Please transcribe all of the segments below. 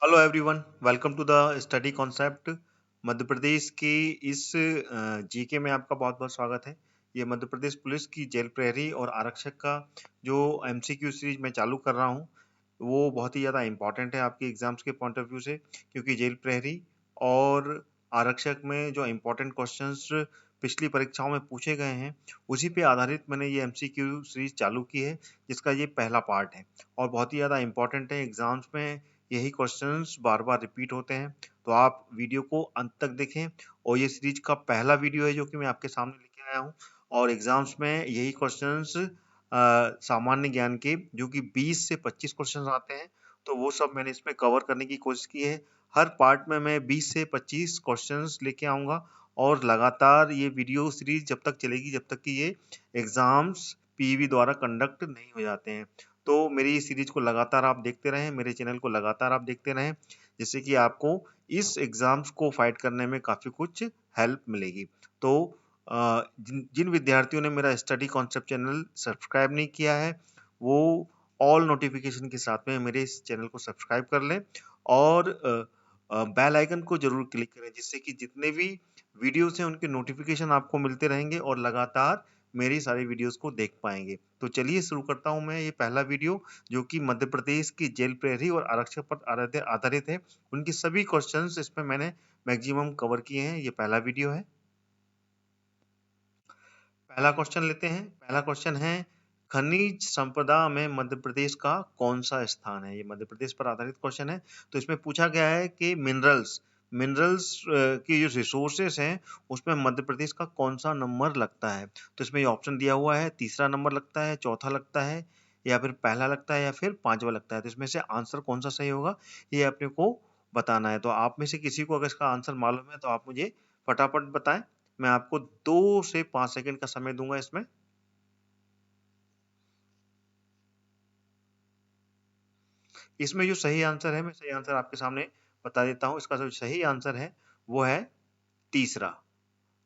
Hello everyone, welcome to the study concept. Madhya Pradesh की इस GK में आपका बहुत बहुत स्वागत है। ये मध्य प्रदेश पुलिस की जेल प्रहरी और आरक्षक का जो एमसीक्यू सीरीज मैं चालू कर रहा हूँ वो बहुत ही ज़्यादा इम्पॉर्टेंट है आपके एग्जाम्स के पॉइंट ऑफ व्यू से, क्योंकि जेल प्रहरी और आरक्षक में जो इम्पोर्टेंट क्वेश्चंस पिछली परीक्षाओं में पूछे गए हैं उसी पे आधारित मैंने ये एमसीक्यू सीरीज चालू की है, जिसका ये पहला पार्ट है और बहुत ही ज़्यादा इम्पॉर्टेंट है। एग्जाम्स में यही क्वेश्चंस बार बार रिपीट होते हैं, तो आप वीडियो को अंत तक देखें। और ये सीरीज का पहला वीडियो है जो कि मैं आपके सामने लेके आया हूँ और एग्जाम्स में यही क्वेश्चंस सामान्य ज्ञान के जो कि 20 से 25 क्वेश्चंस आते हैं, तो वो सब मैंने इसमें कवर करने की कोशिश की है। हर पार्ट में मैं 20 से 25 क्वेश्चंस लेके आऊँगा और लगातार ये वीडियो सीरीज जब तक चलेगी जब तक कि ये एग्जाम्स पीईबी द्वारा कंडक्ट नहीं हो जाते हैं। तो मेरी इस सीरीज को लगातार आप देखते रहें, मेरे चैनल को लगातार आप देखते रहें, जिससे कि आपको इस एग्जाम्स को फाइट करने में काफ़ी कुछ हेल्प मिलेगी। तो जिन जिन विद्यार्थियों ने मेरा स्टडी कॉन्सेप्ट चैनल सब्सक्राइब नहीं किया है वो ऑल नोटिफिकेशन के साथ में मेरे इस चैनल को सब्सक्राइब कर लें और बेल आइकन को जरूर क्लिक करें, जिससे कि जितने भी वीडियोस हैं उनके नोटिफिकेशन आपको मिलते रहेंगे और लगातार मेरी सारी वीडियोस को देख पाएंगे। तो चलिए शुरू करता हूं मैं ये पहला वीडियो, जो कि मध्य प्रदेश की जेल प्रहरी और आरक्षक पर आधारित है। उनकी सभी क्वेश्चंस इसमें मैंने मैक्सिमम कवर किए हैं। ये पहला वीडियो है। पहला क्वेश्चन लेते हैं। पहला क्वेश्चन है, खनिज संपदा में मध्य प्रदेश का कौन सा स्थान है। ये मध्य प्रदेश पर आधारित क्वेश्चन है। तो इसमें पूछा गया है कि मिनरल्स मिनरल्स की जो रिसोर्सेस हैं उसमें मध्य प्रदेश का कौन सा नंबर लगता है। तो इसमें ये ऑप्शन दिया हुआ है, तीसरा नंबर लगता है, चौथा लगता है, या फिर पहला लगता है, या फिर पांचवा लगता है। तो इसमें से आंसर कौन सा सही होगा ये अपने को बताना है। तो आप में से किसी को अगर इसका आंसर मालूम है तो आप मुझे फटाफट बताएं। मैं आपको 2 से 5 सेकंड का समय दूंगा इसमें। इसमें जो सही आंसर है मैं सही आंसर आपके सामने बता देता हूं। इसका जो सही आंसर है वो है तीसरा।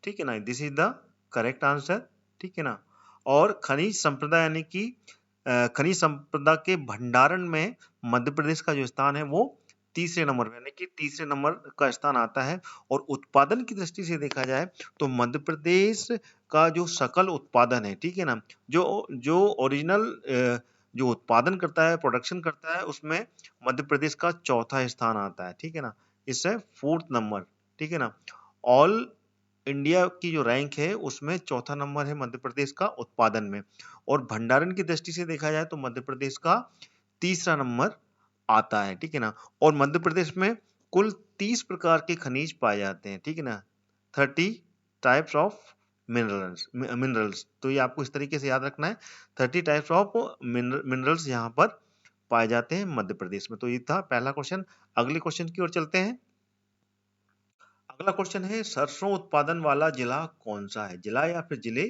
ठीक है ना, this is the correct answer. ठीक है ना। और खनिज संपदा यानी कि खनिज संपदा के भंडारण में मध्य प्रदेश का जो स्थान है वो तीसरे नंबर पे यानी कि तीसरे नंबर का स्थान आता है। और उत्पादन की दृष्टि से देखा जाए तो मध्य प्रदेश का जो सकल उत्पादन है, ठीक है ना, जो जो ओरिजिनल जो उत्पादन करता है, प्रोडक्शन करता है, उसमें मध्य प्रदेश का चौथा स्थान आता है। ठीक है ना, इससे फोर्थ नंबर। ठीक है ना। ऑल इंडिया की जो रैंक है उसमें चौथा नंबर है मध्य प्रदेश का उत्पादन में। और भंडारण की दृष्टि से देखा जाए तो मध्य प्रदेश का तीसरा नंबर आता है। ठीक है ना। और मध्य प्रदेश में कुल 30 प्रकार के खनिज पाए जाते हैं। ठीक है ना, 30 टाइप्स ऑफ मिनरल्स। तो ये आपको इस तरीके से याद रखना है, 30 टाइप्स ऑफ मिनरल्स यहाँ पर पाए जाते हैं मध्य प्रदेश में। तो ये था पहला क्वेश्चन। अगले क्वेश्चन की ओर चलते हैं। अगला क्वेश्चन है, सरसों उत्पादन वाला जिला कौन सा है। जिला या फिर जिले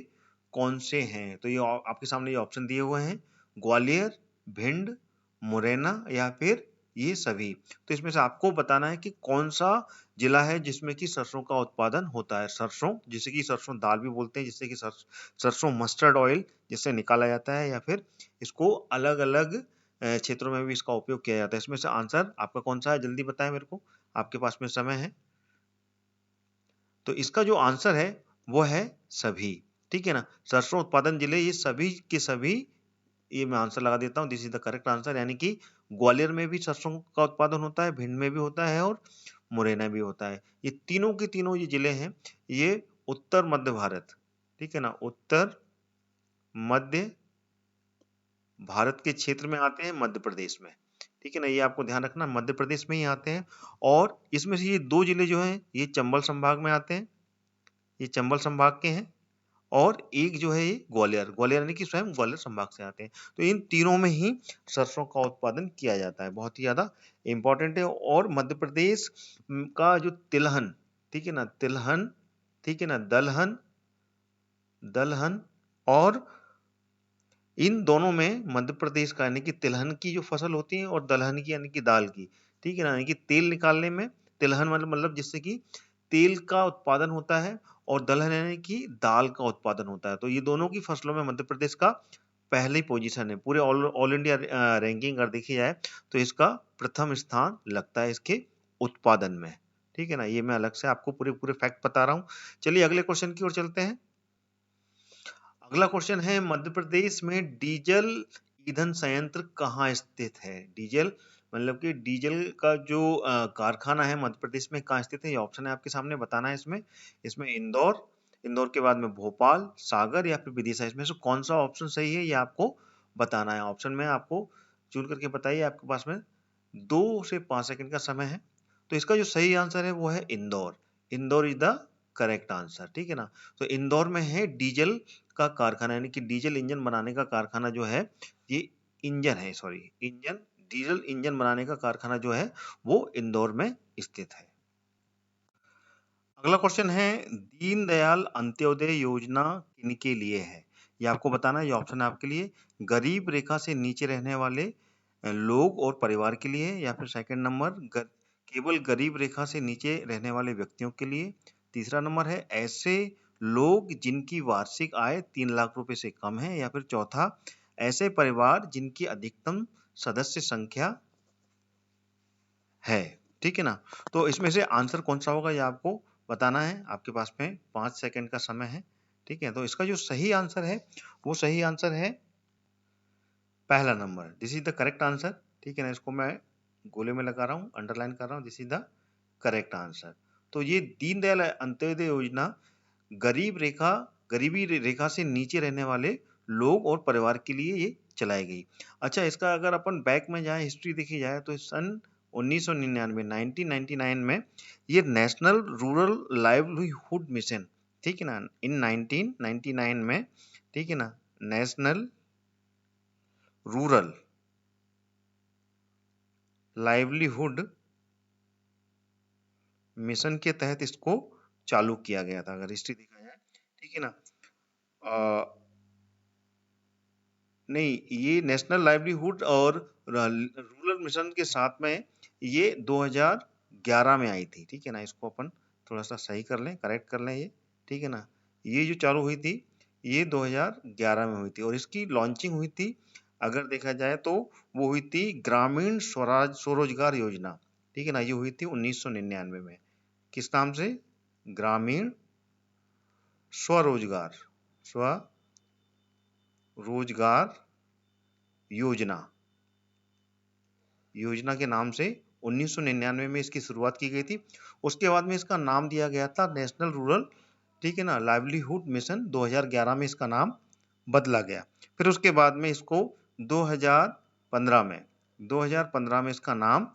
कौन से हैं। तो ये आपके सामने ये ऑप्शन दिए हुए हैं, ग्वालियर, भिंड, मुरैना या फिर ये सभी। तो इसमें से आपको बताना है कि कौन सा जिला है जिसमें कि सरसों का उत्पादन होता है। सरसों जिसे कि सरसों दाल भी बोलते हैं, जिससे कि सरसों मस्टर्ड ऑयल जिससे निकाला जाता है, या फिर इसको अलग अलग क्षेत्रों में भी इसका उपयोग किया जाता है। इसमें से आंसर आपका कौन सा है, जल्दी बताएं मेरे को, आपके पास में समय है। तो इसका जो आंसर है वो है सभी। ठीक है ना, सरसों उत्पादन जिले ये सभी के सभी, ये मैं आंसर लगा देता हूँ, this is the correct answer. यानी कि ग्वालियर में भी सरसों का उत्पादन होता है, भिंड में भी होता है और मुरैना भी होता है। ये तीनों के तीनों ये जिले हैं, ये उत्तर मध्य भारत, ठीक है ना, उत्तर मध्य भारत के क्षेत्र में आते हैं, मध्य प्रदेश में। ठीक है ना, ये आपको ध्यान रखना, मध्य प्रदेश में ही आते हैं। और इसमें से ये दो जिले जो हैं ये चंबल संभाग में आते हैं, ये चंबल संभाग के हैं। और एक जो है ये ग्वालियर, ग्वालियर यानी कि स्वयं ग्वालियर संभाग से आते हैं। तो इन तीनों में ही सरसों का उत्पादन किया जाता है, बहुत ही ज्यादा इंपॉर्टेंट है। और मध्य प्रदेश का जो तिलहन, ठीक है ना, तिलहन, ठीक है ना, दलहन, दलहन और इन दोनों में मध्य प्रदेश का यानी कि तिलहन की जो फसल होती है और दलहन की यानी कि दाल की, ठीक है ना, यानी कि तेल निकालने में तिलहन मतलब जिससे कि तेल का उत्पादन होता है, और दलहन यानी कि दाल का उत्पादन होता है। तो ये दोनों की फसलों में मध्य प्रदेश का पहली पोजीशन है पूरे ऑल इंडिया रैंकिंग अगर देखी जाए तो इसका प्रथम स्थान लगता है इसके उत्पादन में। ठीक है ना, ये मैं अलग से आपको पूरे पूरे फैक्ट बता रहा हूँ। चलिए अगले क्वेश्चन की ओर चलते हैं। अगला क्वेश्चन है मध्य प्रदेश में डीजल ईंधन संयंत्र कहाँ स्थित है? डीजल मतलब कि डीजल का जो कारखाना है मध्य प्रदेश में कहाँ स्थित है, ये ऑप्शन है आपके सामने, बताना है इसमें। इसमें इंदौर, इंदौर के बाद में भोपाल, सागर या फिर विदिशा, इसमें से कौन सा ऑप्शन सही है ये आपको बताना है। ऑप्शन में आपको चुन करके बताइए, आपके पास में 2 से 5 सेकंड का समय है। तो इसका जो सही आंसर है वो है Indore. Indore is the correct answer. ठीक है ना, तो इंदौर में है डीजल का कारखाना, यानी कि डीजल इंजन बनाने का कारखाना जो है, ये इंजन है, सॉरी इंजन, डीजल इंजन बनाने का कारखाना जो है वो इंदौर में स्थित है। अगला क्वेश्चन है दीनदयाल अंत्योदय योजना किनके लिए है? ये आपको बताना है, ये ऑप्शन है आपके लिए। गरीब रेखा से नीचे रहने वाले लोग और परिवार के लिए, या फिर सेकंड नंबर केवल गरीब रेखा से नीचे रहने वाले व्यक्तियों के लिए, तीसरा नंबर है ऐसे लोग जिनकी वार्षिक आय 3 लाख रुपए से कम है, या फिर चौथा ऐसे परिवार जिनकी अधिकतम सदस्य संख्या है। ठीक है ना, तो इसमें से आंसर कौन सा होगा ये आपको बताना है। आपके पास में 5 सेकंड का समय है। ठीक है, तो इसका जो सही आंसर है वो सही आंसर है पहला number, this is the correct answer. ठीक है ना, इसको मैं गोले में लगा रहा हूँ, अंडरलाइन कर रहा हूँ, this is the correct answer. तो ये दीनदयाल अंत्योदय योजना गरीबी रेखा से नीचे रहने वाले लोग और परिवार के लिए ये चलाई गई। अच्छा, इसका अगर अपन बैक में जाए, हिस्ट्री देखी जाए, तो सन 1999 1999 में ये नेशनल रूरल लाइवलीहुड मिशन, ठीक है ना, इन 1999 में, ठीक है ना, नेशनल रूरल लाइवलीहुड मिशन के तहत इसको चालू किया गया था, अगर हिस्ट्री देखा जाए। ठीक है ना, नहीं, ये नेशनल लाइवलीहुड और रूरल मिशन के साथ में ये 2011 में आई थी। ठीक है ना, इसको अपन थोड़ा सा सही कर लें, करेक्ट कर लें ये। ठीक है ना, ये जो चालू हुई थी ये 2011 में हुई थी, और इसकी लॉन्चिंग हुई थी, अगर देखा जाए तो वो हुई थी ग्रामीण स्वरोजगार योजना। ठीक है ना, ये हुई थी 1999 में। किस नाम से? ग्रामीण स्वरोजगार योजना योजना के नाम से 1999 में इसकी शुरुआत की गई थी। उसके बाद में इसका नाम दिया गया था नेशनल रूरल, ठीक है ना, लाइवलीहुड मिशन। 2011 में इसका नाम बदला गया। फिर उसके बाद में इसको 2015 में इसका नाम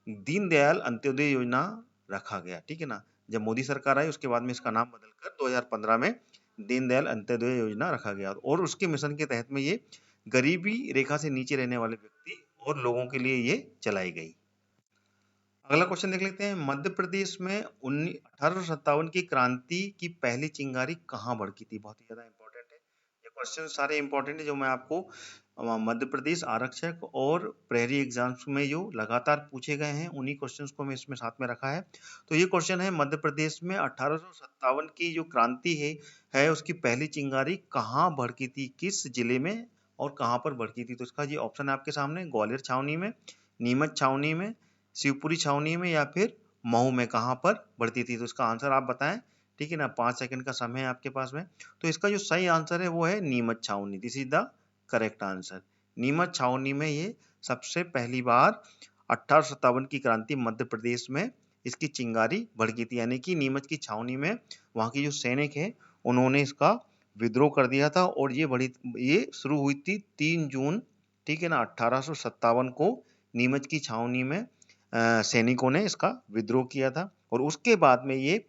दीनदयाल अंत्योदय योजना रखा गया। ठीक है ना, जब मोदी सरकार आई उसके बाद में इसका नाम बदलकर 2015 में दीनदयाल अंत्योदय योजना रखा गया, और उसके मिशन के तहत में ये गरीबी रेखा से नीचे रहने वाले व्यक्ति और लोगों के लिए ये चलाई गई। अगला क्वेश्चन देख लेते हैं। मध्य प्रदेश में 1857 की क्रांति की पहली चिंगारी कहाँ भड़की थी? बहुत ही ज्यादा इंपॉर्टेंट है ये क्वेश्चन, सारे इंपॉर्टेंट है जो मैं आपको मध्य प्रदेश आरक्षक और प्रहरी एग्जाम्स में जो लगातार पूछे गए हैं उन्हीं क्वेश्चंस को मैं इसमें साथ में रखा है। तो ये क्वेश्चन है मध्य प्रदेश में 1857 की जो क्रांति है उसकी पहली चिंगारी कहाँ भड़की थी, किस जिले में और कहाँ पर भड़की थी? तो इसका ये ऑप्शन है आपके सामने, ग्वालियर छावनी में, नीमच छावनी में, शिवपुरी छावनी में, या फिर मऊ में, कहाँ पर बढ़ती थी? तो इसका आंसर आप बताएं। ठीक है ना, 5 सेकंड का समय है आपके पास में। तो इसका जो सही आंसर है वो है नीमच छावनी, this is the correct answer. Neemuch छावनी में ये सबसे पहली बार 1857 की क्रांति मध्य प्रदेश में इसकी चिंगारी भड़की थी, यानी कि नीमच की छावनी में वहां की जो सैनिक है उन्होंने इसका विद्रोह कर दिया था, और ये शुरू हुई थी 3 जून, ठीक है ना, 1857 को नीमच की छावनी में सैनिकों ने इसका विद्रोह किया था, और उसके बाद में ये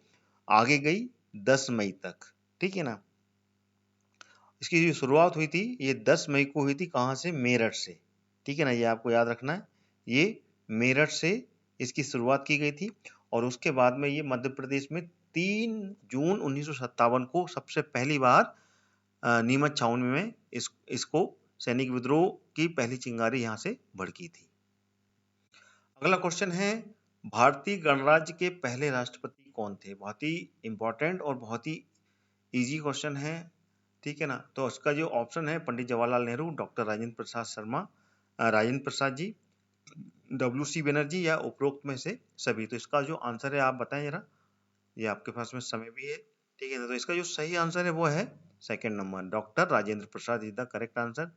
आगे गई 10 मई तक। ठीक है ना, इसकी जो शुरुआत हुई थी ये 10 मई को हुई थी, कहाँ से? मेरठ से। ठीक है ना, ये आपको याद रखना है, ये मेरठ से इसकी शुरुआत की गई थी, और उसके बाद में ये मध्य प्रदेश में 3 जून 1957 को सबसे पहली बार नीमच छावनी में इसको सैनिक विद्रोह की पहली चिंगारी यहाँ से भड़की थी। अगला क्वेश्चन है भारतीय गणराज्य के पहले राष्ट्रपति कौन थे? बहुत ही इंपॉर्टेंट और बहुत ही इजी क्वेश्चन है। ठीक है ना। तो इसका जो ऑप्शन है पंडित जवाहरलाल नेहरू, डॉक्टर राजेंद्र प्रसाद शर्मा, राजेंद्र प्रसाद जी, WC बनर्जी या उपरोक्त में से सभी। तो इसका जो आंसर है आप बताएं जरा, ये आपके पास में समय भी है, ठीक है ना। तो इसका जो सही आंसर है वो है second number, doctor Rajendra Prasad is the correct answer.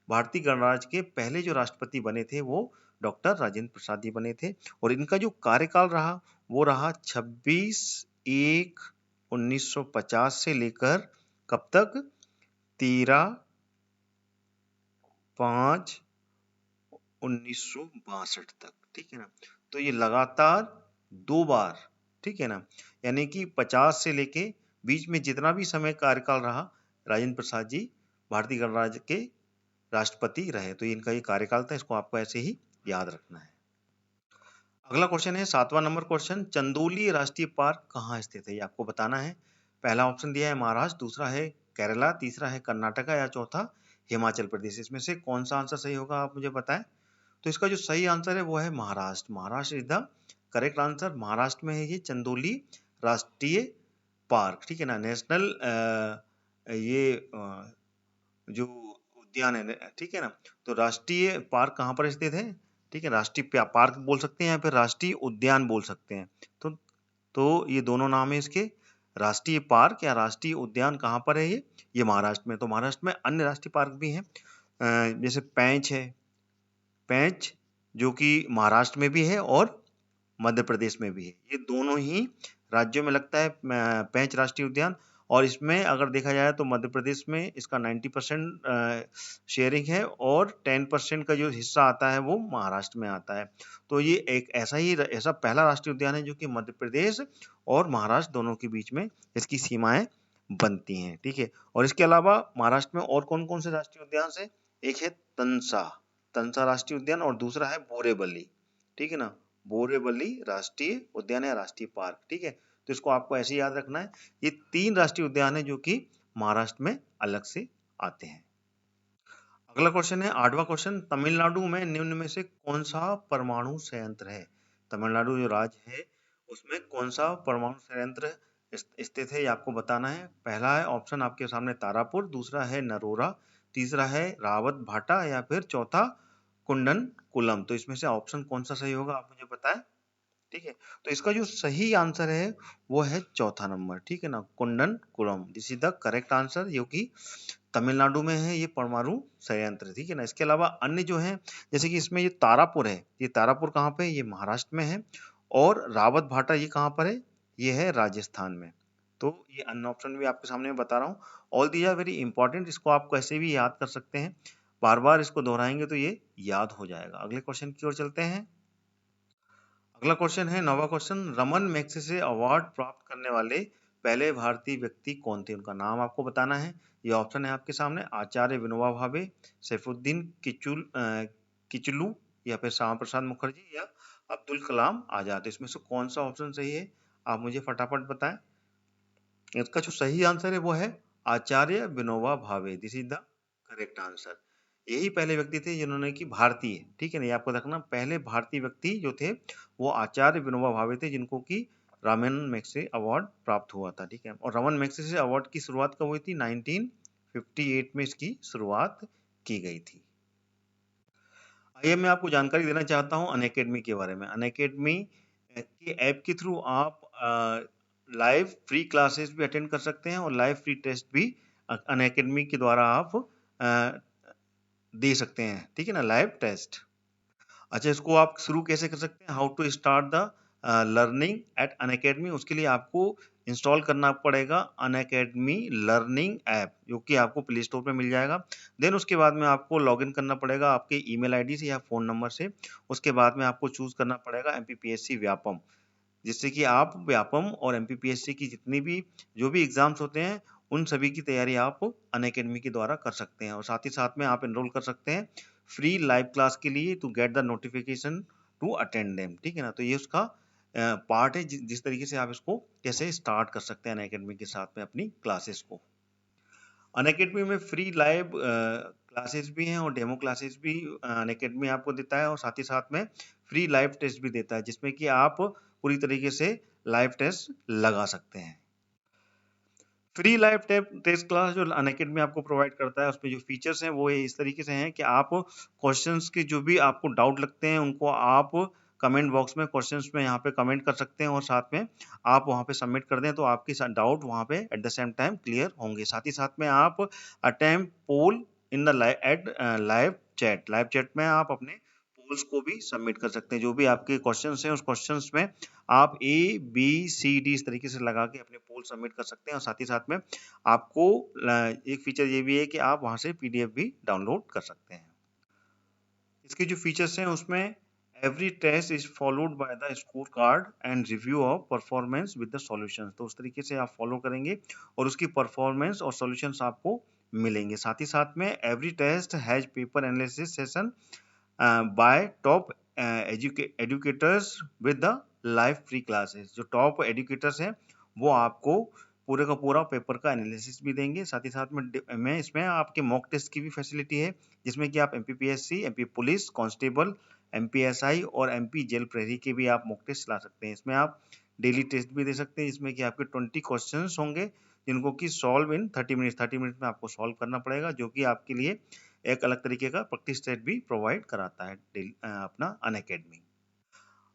भारतीय गणराज्य के पहले जो राष्ट्रपति बने थे वो डॉक्टर राजेंद्र प्रसाद जी बने थे, और इनका जो कार्यकाल रहा वो रहा 26/1/1950 से लेकर कब तक, 13/5/1962 तक, ठीक है ना। तो ये लगातार 2 बार, ठीक है ना, यानी कि 50 से लेके बीच में जितना भी समय कार्यकाल रहा, राजेंद्र प्रसाद जी भारतीय गणराज्य के राष्ट्रपति रहे। तो इनका ये कार्यकाल था, इसको आपको ऐसे ही याद रखना है। अगला क्वेश्चन है 7वां नंबर क्वेश्चन, चंदोली राष्ट्रीय पार्क कहाँ स्थित है, ये आपको बताना है। पहला ऑप्शन दिया है महाराष्ट्र, दूसरा है केरला, तीसरा है कर्नाटका या चौथा हिमाचल प्रदेश। इसमें से कौन सा आंसर सही होगा आप मुझे बताएं। तो इसका जो सही आंसर है वो है Maharashtra. Maharashtra is the correct answer. Maharashtra में है ये चंदोली राष्ट्रीय पार्क, ठीक है ना। नेशनल जो उद्यान है, ठीक है ना। तो राष्ट्रीय पार्क कहाँ पर स्थित है, ठीक है, राष्ट्रीय पार्क बोल सकते हैं या फिर राष्ट्रीय उद्यान बोल सकते हैं। तो ये दोनों नाम है इसके। राष्ट्रीय पार्क या राष्ट्रीय उद्यान कहाँ पर है ये महाराष्ट्र में। तो महाराष्ट्र में अन्य राष्ट्रीय पार्क भी हैं, जैसे पैंच है, पैंच जो कि महाराष्ट्र में भी है और मध्य प्रदेश में भी है। ये दोनों ही राज्यों में लगता है पैंच राष्ट्रीय उद्यान। और इसमें अगर देखा जाए तो मध्य प्रदेश में इसका 90% शेयरिंग है, और 10% का जो हिस्सा आता है वो महाराष्ट्र में आता है। तो ये एक ऐसा पहला राष्ट्रीय उद्यान है जो कि मध्य प्रदेश और महाराष्ट्र दोनों के बीच में इसकी सीमाएं बनती हैं, ठीक है। और इसके अलावा महाराष्ट्र में और कौन कौन से राष्ट्रीय उद्यान है, एक है तंसा राष्ट्रीय उद्यान, और दूसरा है बोरेवली, ठीक है ना। बोरेवली राष्ट्रीय उद्यान है, राष्ट्रीय पार्क, ठीक है। तो इसको आपको ऐसे याद रखना है। ये 3 राष्ट्रीय उद्यान है जो कि महाराष्ट्र में अलग से आते हैं। अगला क्वेश्चन है 8वां क्वेश्चन, तमिलनाडु में निम्न में से कौन सा परमाणु संयंत्र है। तमिलनाडु जो राज्य है उसमें कौन सा परमाणु संयंत्र स्थित है, ये आपको बताना है। पहला है ऑप्शन आपके सामने तारापुर, दूसरा है नरोरा, तीसरा है रावत भाटा या फिर चौथा कुंडन कुलम। तो इसमें से ऑप्शन कौन सा सही होगा आप मुझे बताएं, ठीक है। तो इसका जो सही आंसर है वो है चौथा नंबर, ठीक है ना, कुंडन coulomb. This is the correct answer, जो कि तमिलनाडु में है ये परमाणु संयंत्र, ठीक है ना। इसके अलावा अन्य जो है, जैसे कि इसमें ये तारापुर है, ये तारापुर कहाँ पे है, ये महाराष्ट्र में है। और रावत भाटा ये कहाँ पर है, ये है राजस्थान में। तो ये अन्य ऑप्शन भी आपके सामने मैं बता रहा हूँ। All these are very important, इसको आप कैसे भी याद कर सकते हैं, बार बार इसको दोहराएंगे तो ये याद हो जाएगा। अगले क्वेश्चन की ओर चलते हैं। अगला क्वेश्चन है 9वां क्वेश्चन, रमन मैग्सेसे अवार्ड प्राप्त करने वाले पहले भारतीय व्यक्ति कौन थे, उनका नाम आपको बताना है। ये ऑप्शन है आपके सामने, आचार्य विनोबा भावे, सैफुद्दीन किचलू या फिर श्यामा प्रसाद मुखर्जी या अब्दुल कलाम आजाद। इसमें से कौन सा ऑप्शन सही है आप मुझे फटाफट बताएं। इसका जो सही आंसर है वो है आचार्य Vinoba Bhave. This is the correct answer. यही पहले व्यक्ति थे जिन्होंने कि भारतीय, ठीक है ना, ये आपको रखना, पहले भारतीय व्यक्ति जो थे वो आचार्य विनोबा भावे थे, जिनको कि रमन मैग्सेसे अवार्ड प्राप्त हुआ था, ठीक है। और रमन मैग्सेसे अवार्ड की शुरुआत कब हुई थी, 1958 में इसकी शुरुआत की गई थी। आइए मैं आपको जानकारी देना चाहता हूँ अनअकैडमी के बारे में। अनअकैडमी के ऐप के थ्रू आप लाइव फ्री क्लासेस भी अटेंड कर सकते हैं और लाइव फ्री टेस्ट भी अनअकैडमी के द्वारा आप दे सकते हैं, ठीक है ना, लाइव टेस्ट। अच्छा, इसको आप शुरू कैसे कर सकते हैं, how to start the learning at Unacademy. उसके लिए आपको इंस्टॉल करना पड़ेगा अनअकैडमी लर्निंग ऐप, जो कि आपको प्ले स्टोर पे मिल जाएगा। देन उसके बाद में आपको लॉगिन करना पड़ेगा आपके ईमेल आईडी से या फ़ोन नंबर से। उसके बाद में आपको चूज़ करना पड़ेगा एमपीपीएससी व्यापम, जिससे कि आप व्यापम और एमपीपीएससी की जितनी भी जो भी एग्जाम्स होते हैं उन सभी की तैयारी आप अनअकैडमी के द्वारा कर सकते हैं। और साथ ही साथ में आप एनरोल कर सकते हैं फ्री लाइव क्लास के लिए to get the notification to attend them, ठीक है ना। तो ये उसका पार्ट है, जिस तरीके से आप इसको कैसे स्टार्ट कर सकते हैं अनअकैडमी के साथ में अपनी क्लासेस को। अनअकैडमी में फ्री लाइव क्लासेस भी हैं और डेमो क्लासेस भी अनअकैडमी आपको देता है, और साथ ही साथ में फ्री लाइव टेस्ट भी देता है, जिसमें कि आप पूरी तरीके से लाइव टेस्ट लगा सकते हैं। फ्री लाइव टेस्ट क्लास जो अनअकैडमी आपको प्रोवाइड करता है, उसमें जो फीचर्स हैं वो इस तरीके से हैं कि आप क्वेश्चंस के जो भी आपको डाउट लगते हैं उनको आप कमेंट बॉक्स में क्वेश्चंस में यहाँ पे कमेंट कर सकते हैं और साथ में आप वहाँ पे सबमिट कर दें तो आपके डाउट वहाँ पे at the same time clear होंगे। साथ ही साथ में आप attempt poll in the live chat में आप अपने पोल्स को भी सबमिट कर सकते हैं। जो भी आपके क्वेश्चंस हैं उस क्वेश्चंस में आप A, B, C, D इस तरीके से लगा के अपने पोल सबमिट कर सकते हैं और साथ ही साथ में आपको एक फीचर ये भी है कि आप वहां से PDF भी डाउनलोड कर सकते हैं। इसके जो फीचर्स हैं उसमें every test is followed by the score card and review of performance with the solutions. तो उस तरीके से आप फॉलो करेंगे और उसकी परफॉर्मेंस और सॉल्यूशंस आपको मिलेंगे। साथ ही साथ में every test has paper analysis session by top educators with the live free classes. जो टॉप एजुकेटर्स हैं वो आपको पूरे का पूरा पेपर का एनालिसिस भी देंगे। साथ ही साथ में इसमें आपके मॉक टेस्ट की भी फैसिलिटी है जिसमें कि आप MPPSC, MP police constable, MPSI और MP जेल प्रहरी के भी आप मॉक टेस्ट ला सकते हैं। इसमें आप डेली टेस्ट भी दे सकते हैं जिसमें कि आपके 20 क्वेश्चंस होंगे जिनको कि सॉल्व इन 30 मिनट में आपको सॉल्व करना पड़ेगा, जो कि आपके लिए एक अलग तरीके का प्रैक्टिस सेट भी प्रोवाइड कराता है अपना अनअकैडमी।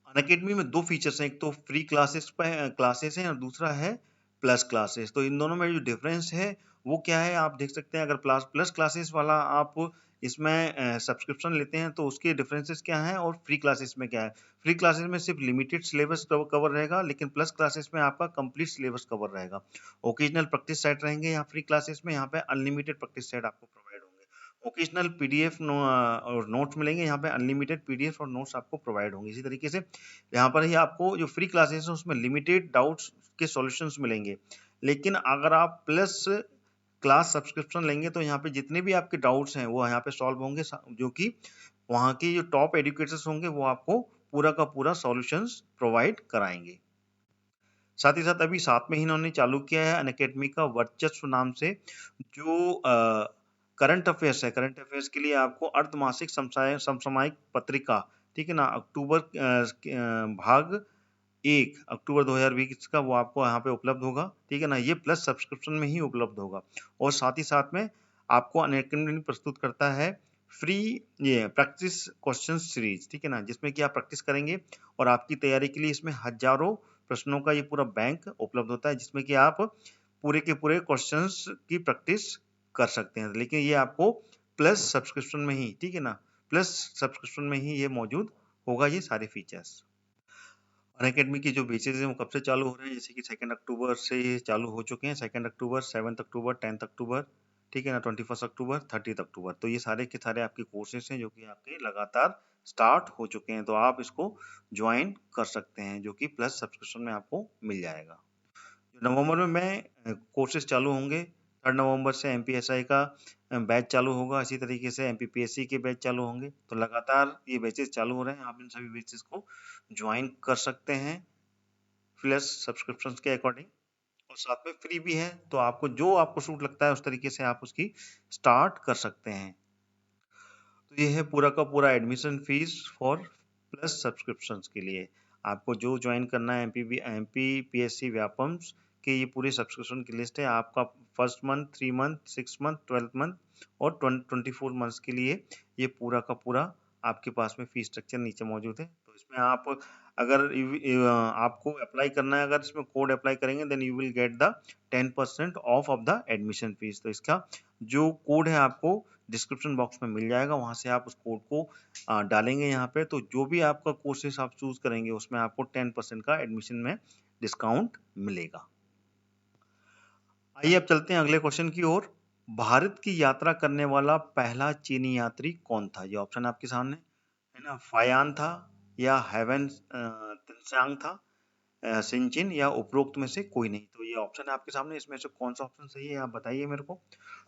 अनअकैडमी में दो फीचर्स हैं, एक तो फ्री क्लासेस हैं और दूसरा है प्लस क्लासेस। तो इन दोनों में जो डिफरेंस है वो क्या है आप देख सकते हैं। अगर प्लस क्लासेस वाला आप इसमें सब्सक्रिप्शन लेते हैं तो उसके डिफरेंसेस क्या हैं और फ्री क्लासेस में क्या है। फ्री क्लासेस में सिर्फ लिमिटेड सिलेबस कवर रहेगा, लेकिन प्लस क्लासेस में आपका कंप्लीट सिलेबस कवर रहेगा। ओकेजनल प्रैक्टिस सेट रहेंगे यहाँ फ्री क्लासेस में, यहाँ पे अनलिमिटेड प्रैक्टिस सेट आपको प्रोवाइड होंगे। ओकेजनल PDF और नोट्स मिलेंगे, यहाँ पे अनलिमिटेड PDF और नोट्स आपको प्रोवाइड होंगे। इसी तरीके से यहाँ पर ही आपको जो फ्री क्लासेस है उसमें लिमिटेड डाउट्स के सॉल्यूशंस मिलेंगे, लेकिन अगर आप प्लस क्लास सब्सक्रिप्शन लेंगे तो यहाँ पे जितने भी आपके डाउट्स हैं वो यहाँ पे सॉल्व होंगे, जो कि वहाँ के जो टॉप एजुकेटर्स होंगे वो आपको पूरा का पूरा सॉल्यूशंस प्रोवाइड कराएंगे। साथ ही साथ अभी साथ में ही इन्होंने चालू किया है अनअकैडमी का वर्चस्व नाम से, जो करंट अफेयर्स है। करंट अफेयर्स के लिए आपको अर्धमासिक समसामयिक पत्रिका, ठीक है ना, अक्टूबर भाग 1 अक्टूबर 2020 का वो आपको यहाँ पे उपलब्ध होगा, ठीक है ना। ये प्लस सब्सक्रिप्शन में ही उपलब्ध होगा। और साथ ही साथ में आपको अनअकैडमी प्रस्तुत करता है फ्री ये प्रैक्टिस क्वेश्चन सीरीज, ठीक है ना, जिसमें कि आप प्रैक्टिस करेंगे और आपकी तैयारी के लिए इसमें हजारों प्रश्नों का ये पूरा बैंक उपलब्ध होता है जिसमें कि आप पूरे के पूरे क्वेश्चंस की प्रैक्टिस कर सकते हैं। लेकिन ये आपको प्लस सब्सक्रिप्शन में ही, ठीक है ना, प्लस सब्सक्रिप्शन में ही ये मौजूद होगा ये सारे फीचर्स। अनअकैडमी के जो बेचेस हैं वो कब से चालू हो रहे हैं, जैसे कि 2 अक्टूबर से ये चालू हो चुके हैं। 2 अक्टूबर, 7 अक्टूबर, 10 अक्टूबर, ठीक है ना, 21 अक्टूबर, 30 अक्टूबर। तो ये सारे के सारे आपके कोर्सेज हैं जो कि आपके लगातार स्टार्ट हो चुके हैं, तो आप इसको ज्वाइन कर सकते हैं जो कि प्लस सब्सक्रिप्शन में आपको मिल जाएगा। नवंबर में कोर्सेज चालू होंगे। 3 नवंबर से MPSI का बैच चालू होगा, इसी तरीके से MPPSC के बैच चालू होंगे। तो लगातार ये बैचेस चालू हो रहे हैं, आप इन सभी बैचेस को ज्वाइन कर सकते हैं प्लस सब्सक्रिप्शन के अकॉर्डिंग, और साथ में फ्री भी है। तो आपको जो आपको सूट लगता है उस तरीके से आप उसकी स्टार्ट कर सकते हैं। तो ये है पूरा का पूरा admission fees for plus subscriptions के लिए। आपको जो ज्वाइन करना है MPPSC व्यापम्स के ये पूरे सब्सक्रिप्शन की लिस्ट है। आपका first month, 3 month, 6 month, 12 month और 24 मंथ्स के लिए ये पूरा का पूरा आपके पास में फीस स्ट्रक्चर नीचे मौजूद है। तो इसमें आप अगर आपको अप्लाई करना है, अगर इसमें कोड अप्लाई करेंगे then you will get the 10% off the admission fees. तो इसका जो कोड है आपको डिस्क्रिप्शन बॉक्स में मिल जाएगा, वहां से आप उस कोड को डालेंगे यहाँ पे, तो जो भी आपका कोर्सेस आप चूज करेंगे उसमें आपको 10% का एडमिशन में डिस्काउंट मिलेगा। आइए अब चलते हैं अगले क्वेश्चन की ओर। भारत की यात्रा करने वाला पहला चीनी यात्री कौन था? ये ऑप्शन आपके सामने है ना, फायान था या हेवन तिनसांग था, सिंचिन या उपरोक्त में से कोई नहीं। तो ये ऑप्शन है आपके सामने, इसमें से कौन सा ऑप्शन सही है आप बताइए मेरे को।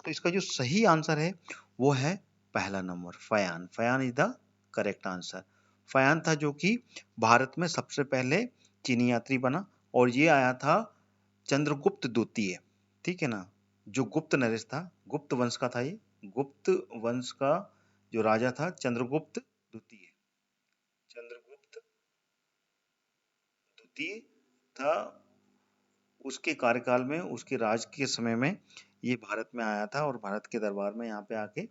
तो इसका जो सही आंसर है वो है पहला number Phyan. Phyan is the correct answer. Phyan था जो कि भारत में सबसे पहले चीनी यात्री बना, और ये आया था चंद्रगुप्त द्वितीय, ठीक है ना, जो गुप्त नरेश था, गुप्त वंश का था ये, गुप्त वंश का जो राजा था चंद्रगुप्त द्वितीय, चंद्रगुप्त द्वितीय था, उसके कार्यकाल में, उसके राज के समय में ये भारत में आया था और भारत के दरबार में यहाँ पे आके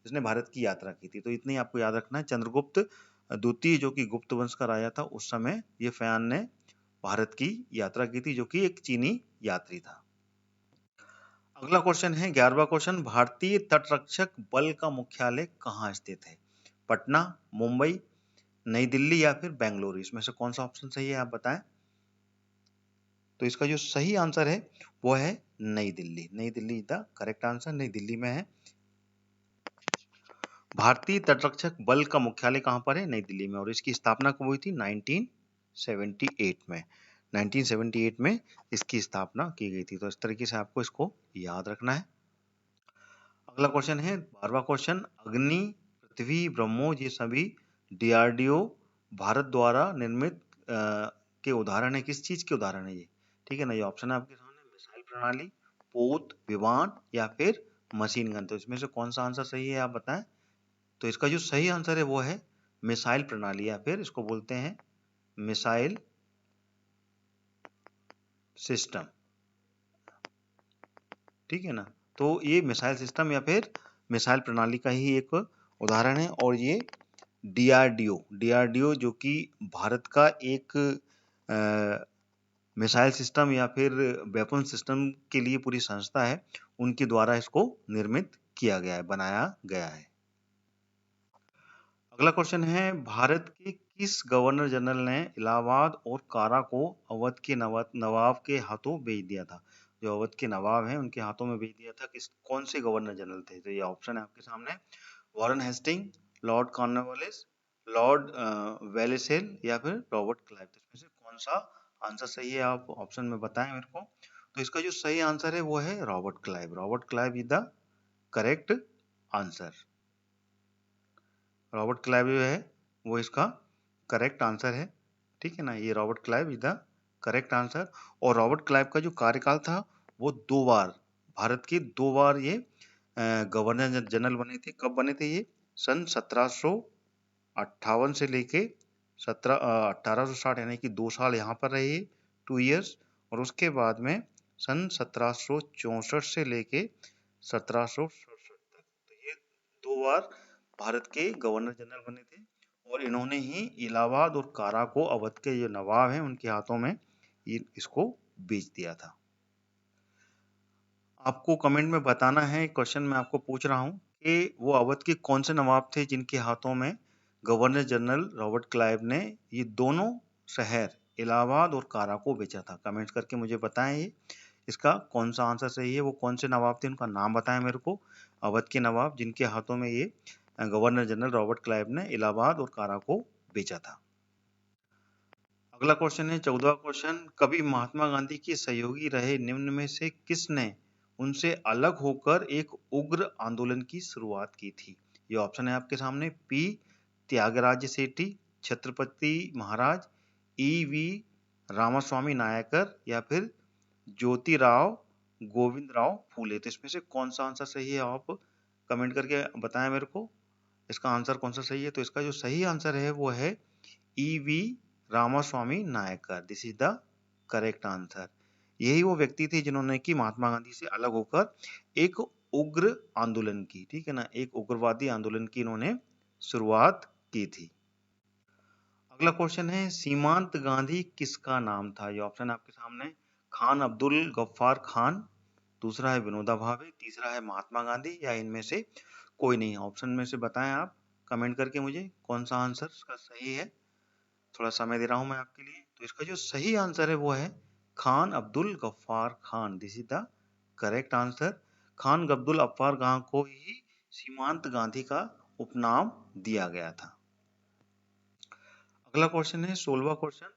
इसने भारत की यात्रा की थी। तो इतना ही आपको याद रखना है। चंद्रगुप्त द्वितीय जो कि गुप्त वंश का राजा था, उस समय ये फयान ने भारत की यात्रा की थी, जो कि एक चीनी यात्री था। अगला क्वेश्चन है 11वां क्वेश्चन, भारतीय तटरक्षक बल का मुख्यालय कहाँ स्थित है? पटना, मुंबई, नई दिल्ली या फिर बेंगलुरु? इसमें से कौन सा ऑप्शन सही है, आप बताएं। तो इसका जो सही आंसर है वो है नई दिल्ली। नई Delhi is the correct answer, नई दिल्ली में है। भारतीय तटरक्षक बल का मुख्यालय कहाँ पर है? नई दिल्ली में। और इसकी स्थापना कब हुई थी? 1978 में। 1978 में इसकी स्थापना की गई थी। तो इस तरीके से आपको इसको याद रखना है। अगला क्वेश्चन है 12वां क्वेश्चन, अग्नि, पृथ्वी, ब्रह्मोस ये सभी डीआरडीओ भारत द्वारा निर्मित के उदाहरण है। किस चीज के उदाहरण है ये? ठीक है ना, ये ऑप्शन है आपके सामने, मिसाइल प्रणाली, पोत, विमान या फिर मशीन गन। तो इसमें से कौन सा आंसर सही है, आप बताएं। तो इसका जो सही आंसर है वो है मिसाइल प्रणाली, या फिर इसको बोलते हैं मिसाइल सिस्टम। ठीक है ना, तो ये मिसाइल सिस्टम या फिर मिसाइल प्रणाली का ही एक उदाहरण है। और ये डीआरडीओ जो कि भारत का एक मिसाइल सिस्टम या फिर वेपन सिस्टम के लिए पूरी संस्था है, उनके द्वारा इसको निर्मित किया गया है, बनाया गया है। अगला क्वेश्चन है, भारत के किस गवर्नर जनरल ने इलाहाबाद और कारा को अवध के नवाब के हाथों बेच दिया था? जो अवध के नवाब हैं उनके हाथों में बेच दिया था, किस कौन से गवर्नर जनरल थे? तो ये ऑप्शन है आपके सामने, Warren Hasting, Lord Cornwallis, Lord Wellesley या फिर रॉबर्ट क्लाइव। तो इसमें से कौन सा आंसर सही है, आप ऑप्शन में बताएं मेरे को। तो इसका जो सही आंसर है वो है Robert Clive. Robert Clive is the correct answer. Robert Clive जो है वो इसका करेक्ट आंसर है। ठीक है ना, ये Robert Clive is the correct answer. और रॉबर्ट क्लाइव का जो कार्यकाल था वो 2 बार, भारत के 2 बार ये गवर्नर जनरल बने थे। कब बने थे ये? सन 1758 से लेके 1860, यानी कि 2 साल यहाँ पर रहे, 2 इयर्स। और उसके बाद में सन 1764 से लेके 1767 तक, तो ये 2 बार भारत के गवर्नर जनरल बने थे। और इन्होंने ही इलाहाबाद और कारा को अवध के जो नवाब हैं उनके हाथों में इसको बेच दिया था। आपको कमेंट में बताना है, क्वेश्चन मैं आपको पूछ रहा हूं कि वो अवध के कौन से नवाब थे जिनके हाथों में गवर्नर जनरल रॉबर्ट क्लाइव ने ये दोनों शहर इलाहाबाद और कारा को बेचा था। कमेंट्स करके मुझे बताएं ये इसका कौन सा आंसर सही है। वो कौन से नवाब थे, उनका नाम बताएं मेरे को। अवध के नवाब जिनके हाथों में ये गवर्नर जनरल रॉबर्ट क्लाइव ने इलाहाबाद और कारा को बेचा था। अगला क्वेश्चन है 14वां क्वेश्चन, कभी महात्मा गांधी के सहयोगी रहे निम्न में से किसने उनसे अलग होकर एक उग्र आंदोलन की शुरुआत की थी? ये ऑप्शन है आपके सामने, पी त्यागराज सेठी, छत्रपति महाराज, वी रामास्वामी नायकर या फिर ज्योतिराव गोविंद राव फूले। तो इसमें से कौन सा आंसर सही है, आप कमेंट करके बताएं मेरे को। इसका आंसर कौन सा सही है? तो इसका जो सही आंसर है वो है V Ramaswamy Naicker. This is the correct answer. यही वो व्यक्ति थे जिन्होंने कि महात्मा गांधी से अलग होकर एक उग्र आंदोलन की, ठीक है ना, एक उग्रवादी आंदोलन की इन्होंने शुरुआत की थी। अगला क्वेश्चन है, सीमांत गांधी किसका नाम था? ये ऑप्शन आपके सामने, खान अब्दुल गफ्फार खान, दूसरा है विनोबा भावे, तीसरा है महात्मा गांधी, या इनमें से कोई नहीं। ऑप्शन में से बताएं आप कमेंट करके मुझे कौन सा आंसर इसका सही है। थोड़ा समय दे रहा हूं मैं आपके लिए। तो इसका जो सही आंसर है वो है Khan Abdul Ghaffar Khan. This is the correct answer. Khan Abdul Ghaffar Khan को ही सीमांत गांधी का उपनाम दिया गया था। अगला क्वेश्चन है 16वां क्वेश्चन,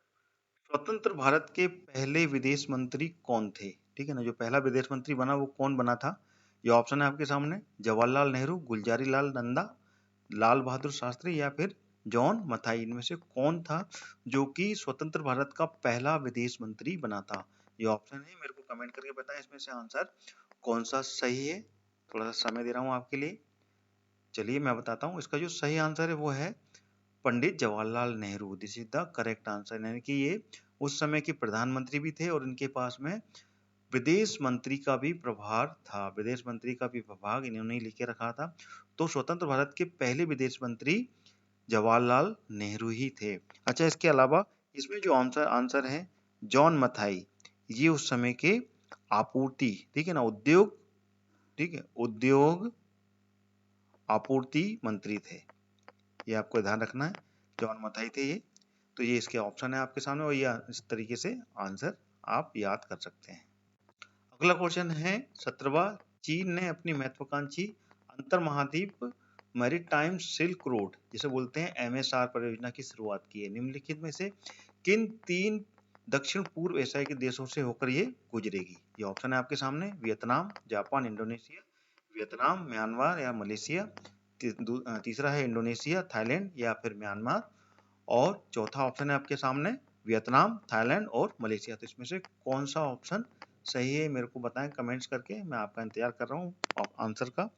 स्वतंत्र भारत के पहले विदेश मंत्री कौन थे? ठीक है ना, जो पहला विदेश मंत्री बना वो कौन बना था? ये ऑप्शन है आपके सामने, जवाहरलाल नेहरू, गुलजारी लाल नंदा, लाल बहादुर शास्त्री या फिर जॉन मथाई। इनमें से कौन था जो कि स्वतंत्र भारत का पहला विदेश मंत्री बना था? ये ऑप्शन है, मेरे को कमेंट करके बताएं इसमें से आंसर कौन सा सही है। थोड़ा सा समय दे रहा हूं आपके लिए। चलिए मैं बताता हूँ, इसका जो सही आंसर है वो है Pandit Jawaharlal Nehru. This is the correct answer. यानी कि ये उस समय के प्रधानमंत्री भी थे और इनके पास में विदेश मंत्री का भी प्रभार था, विदेश मंत्री का भी प्रभाग इन्होंने ही लिखे रखा था। तो स्वतंत्र भारत के पहले विदेश मंत्री जवाहरलाल नेहरू ही थे। अच्छा, इसके अलावा इसमें जो आंसर आंसर है जॉन मथाई, ये उस समय के आपूर्ति, ठीक है ना, उद्योग, ठीक है, उद्योग आपूर्ति मंत्री थे। ये आपको ध्यान रखना है, जॉन मथाई थे ये। तो ये इसके ऑप्शन है आपके सामने और ये इस तरीके से आंसर आप याद कर सकते हैं। अगला क्वेश्चन है 17वां, चीन ने अपनी महत्वाकांक्षी अंतर महाद्वीप मैरीटाइम सिल्क रोड जिसे बोलते हैं एमएसआर परियोजना की शुरुआत की है। निम्नलिखित में से किन 3 दक्षिण पूर्व एशिया के देशों से होकर ये गुजरेगी? ये ऑप्शन है आपके सामने, Vietnam, Japan, Indonesia. Vietnam, Myanmar या मलेशिया। तीसरा है इंडोनेशिया, थाईलैंड या फिर म्यांमार। और चौथा ऑप्शन है आपके सामने वियतनाम, थाईलैंड और मलेशिया। तो इसमें से कौन सा ऑप्शन सही है मेरे को बताएं कमेंट्स करके, मैं आपका इंतजार कर रहा हूँ आंसर का।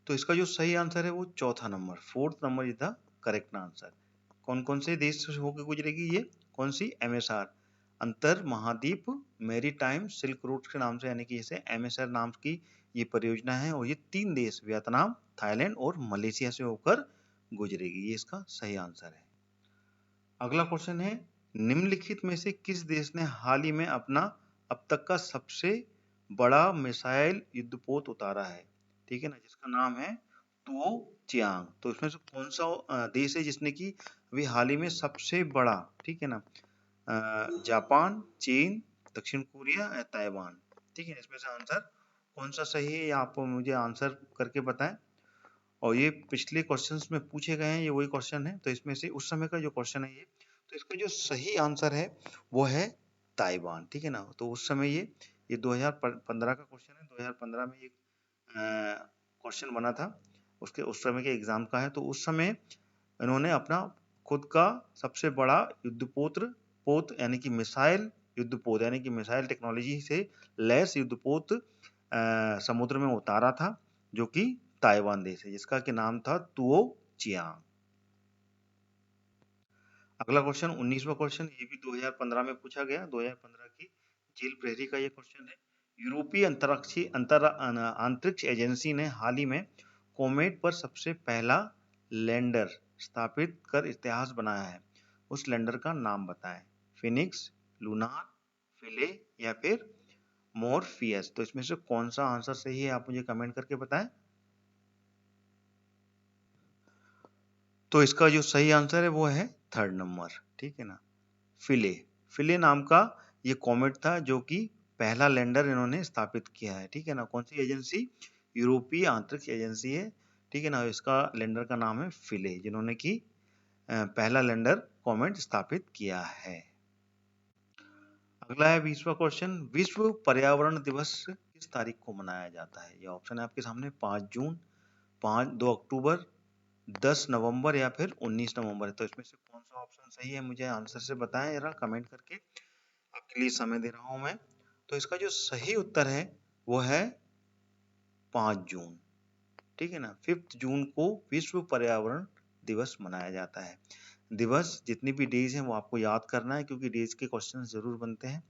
तो इसका जो सही आंसर है वो चौथा number, 4th number is the correct answer. कौन कौन से देश से होकर गुजरेगी ये? कौन सी? एमएसआर, अंतर महाद्वीप मैरीटाइम सिल्क रूट के नाम से, यानी कि जैसे एमएसआर नाम की ये परियोजना है और ये 3 देश वियतनाम, थाईलैंड और मलेशिया से होकर गुजरेगी। ये इसका सही आंसर है। अगला क्वेश्चन है निम्नलिखित में से किस देश ने हाल ही में अपना अब तक का सबसे बड़ा मिसाइल युद्धपोत उतारा है? ठीक है ना, जिसका नाम है तुओ चियांग। तो इसमें से कौन सा देश है जिसने की अभी हाल ही में सबसे बड़ा, ठीक है ना, जापान, चीन, दक्षिण कोरिया या ताइवान? ठीक है, इसमें से आंसर कौन सा सही है, आप मुझे आंसर करके बताएं। और ये पिछले क्वेश्चंस में पूछे गए हैं, ये वही क्वेश्चन है। तो इसमें से उस समय का जो क्वेश्चन है ये, तो इसका जो सही आंसर है वो है ताइवान। ठीक है ना, तो उस समय ये 2015 का क्वेश्चन है। 2015 में ये क्वेश्चन बना था, उसके उस समय के एग्जाम का है। तो उस समय इन्होंने अपना खुद का सबसे बड़ा पोत यानी कि मिसाइल युद्धपोत, यानी कि मिसाइल टेक्नोलॉजी से लैस युद्धपोत समुद्र में उतारा था, जो कि ताइवान देश है, जिसका कि नाम था तुओ चियांग। अगला क्वेश्चन 19वां क्वेश्चन, ये भी 2015 में पूछा गया। 2015 की जील प्रेरी का ये क्वेश्चन है। यूरोपीय अंतरिक्ष एजेंसी ने हाल ही में कोमेट पर सबसे पहला लैंडर स्थापित कर इतिहास बनाया है। उस लैंडर का नाम बताएं। फिनिक्स, लूनार, फिले या फिर मोरफियस? तो इसमें से कौन सा आंसर सही है, आप मुझे कमेंट करके बताएं। तो इसका जो सही आंसर है वो है 3rd नंबर, ठीक है ना, फिले। फिले नाम का ये कॉमेट था जो कि पहला लैंडर इन्होंने स्थापित किया है। ठीक है ना, कौन सी एजेंसी? यूरोपीय अंतरिक्ष एजेंसी है। ठीक है ना, इसका लैंडर का नाम है फिले, जिन्होंने की पहला लैंडर कॉमेट स्थापित किया है। अगला है 20वां क्वेश्चन, विश्व पर्यावरण दिवस किस तारीख को मनाया जाता है? ये ऑप्शन है आपके सामने, 5 जून, 2 अक्टूबर, 10 नवंबर या फिर 19 नवंबर। तो इसमें से कौन सा ऑप्शन सही है, मुझे आंसर से बताएं जरा कमेंट करके, आपके लिए समय दे रहा हूं मैं। तो इसका जो सही उत्तर है वो है 5 जून। ठीक है ना, 5 जून को विश्व पर्यावरण दिवस मनाया जाता है। दिवस जितनी भी डेज हैं वो आपको याद करना है, क्योंकि डेज के क्वेश्चन जरूर बनते हैं।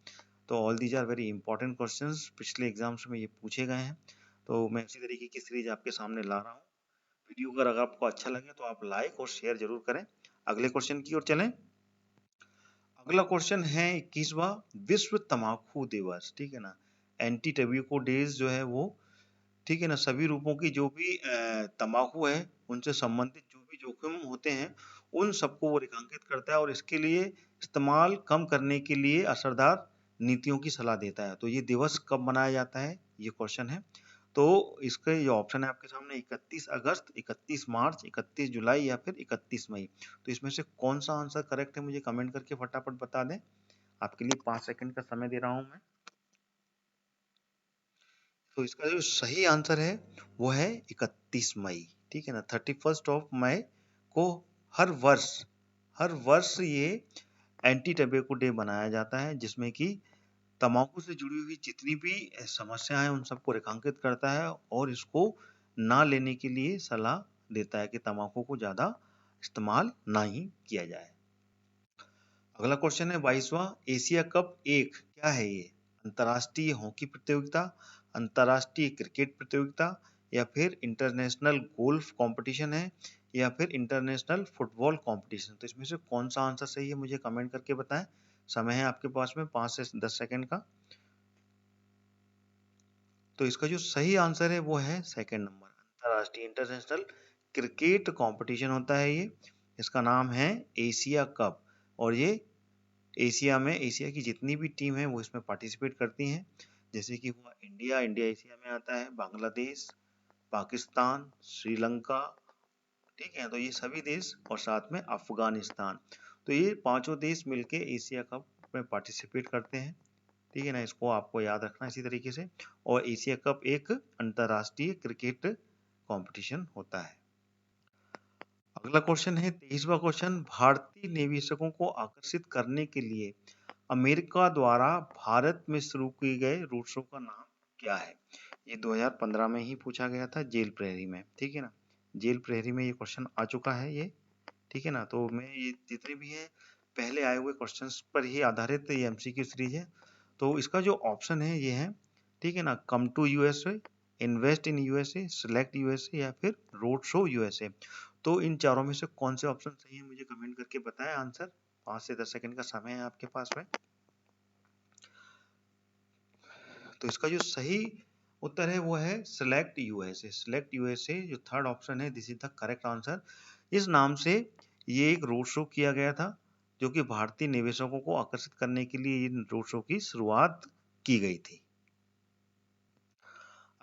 तो all these are very important questions, पिछले एग्जाम्स में ये पूछे गए हैं। तो मैं इसी तरीके की सीरीज आपके सामने ला रहा हूँ। वीडियो अगर आपको अच्छा लगे तो आप लाइक और शेयर जरूर करें। अगले क्वेश्चन की ओर चलें। अगला क्वेश्चन है 21वां, विश्व तम्बाकू दिवस। ठीक है ना, एंटी टबैको डेज जो है वो, ठीक है ना, सभी रूपों की जो भी तम्बाकू है उनसे संबंधित जो भी जोखिम होते हैं उन सबको वो रेखांकित करता है और इसके लिए इस्तेमाल कम करने के लिए असरदार नीतियों की सलाह देता है। तो ये दिवस कब मनाया जाता है, ये क्वेश्चन है। तो इसके ये ऑप्शन है आपके सामने, 31 अगस्त, 31 मार्च, 31 जुलाई या फिर 31 मई। तो इसमें से कौन सा आंसर करेक्ट है, मुझे कमेंट करके फटाफट बता दें। आपके लिए 5 सेकंड का समय दे रहा हूं मैं। तो इसका जो सही आंसर है वो है 31 मई। ठीक है ना, 31st ऑफ मई को हर वर्ष ये एंटी टबैको डे मनाया जाता है, जिसमें कि तम्बाकू से जुड़ी हुई जितनी भी समस्याएं हैं उन सबको रेखांकित करता है और इसको ना लेने के लिए सलाह देता है कि तम्बाकू को ज्यादा इस्तेमाल ना ही किया जाए। अगला क्वेश्चन है 22वां एशिया कप एक क्या है ये? अंतर्राष्ट्रीय हॉकी प्रतियोगिता, अंतर्राष्ट्रीय क्रिकेट प्रतियोगिता, या फिर इंटरनेशनल गोल्फ कंपटीशन है, या फिर इंटरनेशनल फुटबॉल कंपटीशन? तो इसमें से कौन सा आंसर सही है मुझे कमेंट करके बताएं। समय है आपके पास में 5 से 10 सेकंड का। तो इसका जो सही आंसर है वो है सेकंड नंबर, अंतर्राष्ट्रीय इंटरनेशनल क्रिकेट कंपटीशन होता है ये। इसका नाम है एशिया कप, और ये एशिया में, एशिया की जितनी भी टीम है वो इसमें पार्टिसिपेट करती हैं। जैसे कि हुआ इंडिया, इंडिया एशिया में आता है, बांग्लादेश, पाकिस्तान, श्रीलंका, ठीक है, तो ये सभी देश, और साथ में अफगानिस्तान। तो ये पांचों देश मिलके एशिया कप में पार्टिसिपेट करते हैं, ठीक है ना। इसको आपको याद रखना इसी तरीके से। और एशिया कप एक अंतर्राष्ट्रीय क्रिकेट कंपटीशन होता है। अगला क्वेश्चन है 23वां क्वेश्चन, भारतीय निवेशकों को आकर्षित करने के लिए अमेरिका द्वारा भारत में शुरू किए गए रोड शो का नाम क्या है? ये 2015 में ही पूछा गया था जेल प्रहरी में, ठीक है ना। जेल प्रहरी में ये क्वेश्चन आ चुका है ये, ठीक है ना। तो मैं ये जितने भी हैं पहले आए हुए क्वेश्चंस पर ही आधारित ये एमसीक्यू सीरीज है। तो इसका जो ऑप्शन है ये है, ठीक है ना, come to USA, invest in USA, select USA, या फिर रोड शो यूएसए। तो इन चारों में से कौन से ऑप्शन सही है मुझे कमेंट करके बताएं आंसर। 5 से 10 सेकंड का समय है आपके पास में। तो इसका जो सही उत्तर है वो है सिलेक्ट यूएसए। सिलेक्ट यूएसए जो थर्ड ऑप्शन है, this is the correct answer. इस नाम से ये एक रोड शो किया गया था, जो कि भारतीय निवेशकों को आकर्षित करने के लिए इन रोड शो की शुरुआत की गई थी।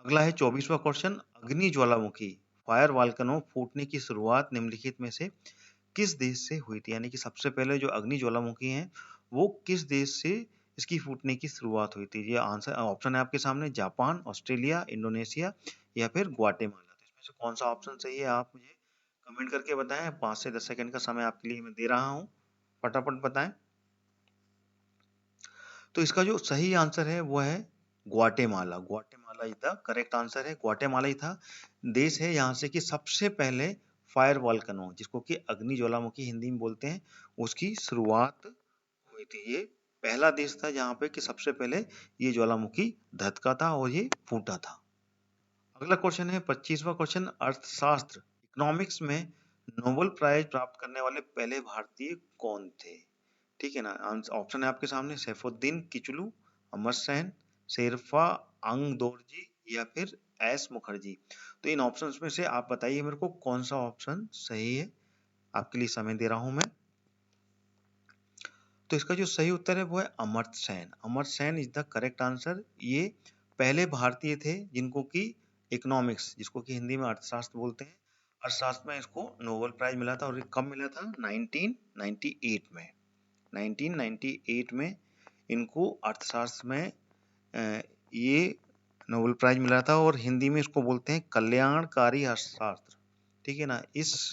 अगला है 24वां क्वेश्चन, अग्नि ज्वालामुखी फायर वॉल्केनो फूटने की शुरुआत निम्नलिखित में से किस देश से हुई थी? यानी कि सबसे पहले जो अग्नि ज्वालामुखी है वो किस देश से इसकी फूटने की शुरुआत हुई थी? ये आंसर ऑप्शन है आपके सामने, जापान, ऑस्ट्रेलिया, इंडोनेशिया, या फिर ग्वाटेमाला। तो इसमें से कौन सा ऑप्शन सही है आप मुझे कमेंट करके बताएं। 5 से 10 सेकंड का समय आपके लिए मैं दे रहा हूं, फटाफट बताएं। तो इसका जो सही आंसर है वो है Guatemala. Guatemala is the correct answer है। ग्वाटेमाला ही था देश है यहाँ से कि सबसे पहले फायर वॉल्केनो, जिसको कि अग्नि ज्वालामुखी हिंदी में बोलते हैं, उसकी शुरुआत हुई थी। ये पहला देश था जहाँ पे कि सबसे पहले ये ज्वालामुखी धधका था और ये फूटा था। अगला क्वेश्चन है 25वां क्वेश्चन, अर्थशास्त्र इकोनॉमिक्स में नोबेल प्राइज प्राप्त करने वाले पहले भारतीय कौन थे? ठीक है ना। ऑप्शन है आपके सामने, सैफुद्दीन किचलू, अमर सेन, शेरफा अंगदोरजी, या फिर एस मुखर्जी। तो इन ऑप्शंस में से आप बताइए मेरे को कौन सा ऑप्शन सही है। आपके लिए समय दे रहा हूं मैं। तो इसका जो सही उत्तर है वो है Amartya Sen. Amartya Sen is the correct answer. ये पहले भारतीय थे जिनको कि इकोनॉमिक्स, जिसको कि हिंदी में अर्थशास्त्र बोलते हैं, अर्थशास्त्र में इसको नोबेल प्राइज मिला था। और ये कब मिला था? 1998 में। 1998 में इनको अर्थशास्त्र में ये नोबेल प्राइज मिला था, और हिंदी में इसको बोलते हैं कल्याणकारी अर्थशास्त्र, ठीक है ना। इस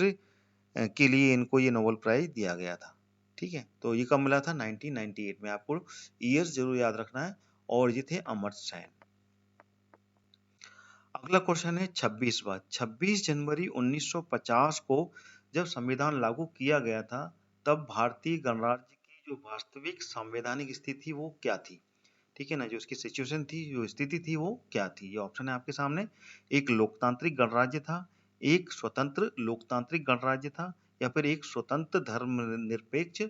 के लिए इनको ये नोबेल प्राइज दिया गया था, ठीक है। तो ये कब मिला था? 1998 में। आपको ईयर्स जरूर याद रखना है। और ये थे अमर्त्य सेन। अगला क्वेश्चन है 26वां, 26 जनवरी 1950 को जब संविधान लागू किया गया था तब भारतीय गणराज्य की जो वास्तविक संवैधानिक स्थिति वो क्या थी? ठीक है ना, जो उसकी सिचुएशन थी, जो स्थिति थी वो क्या थी? ये ऑप्शन है आपके सामने, एक लोकतांत्रिक गणराज्य था, एक स्वतंत्र लोकतांत्रिक गणराज्य था, या फिर एक स्वतंत्र धर्मनिरपेक्ष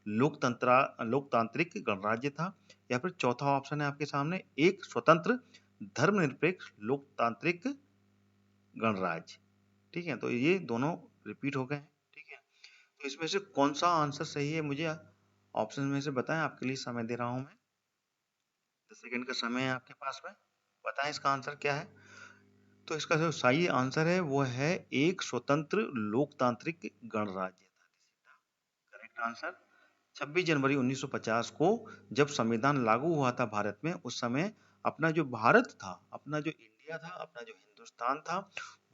लोकतांत्रिक गणराज्य था, या फिर चौथा ऑप्शन है आपके सामने, एक स्वतंत्र धर्मनिरपेक्ष लोकतांत्रिक गणराज्य। ठीक है, तो ये दोनों रिपीट हो गए हैं, ठीक है। तो इसमें से कौन सा आंसर सही है मुझे ऑप्शन में से बताएं। आपके लिए समय दे रहा हूं मैं, 10 सेकंड का समय है आपके पास में, बताएं इसका आंसर क्या है। तो इसका जो सही आंसर है वो है एक स्वतंत्र लोकतांत्रिक गणराज्य था। Correct answer. 26 जनवरी 1950 को जब संविधान लागू हुआ था भारत में, उस समय अपना जो भारत था, अपना जो इंडिया था, अपना जो हिंदुस्तान था,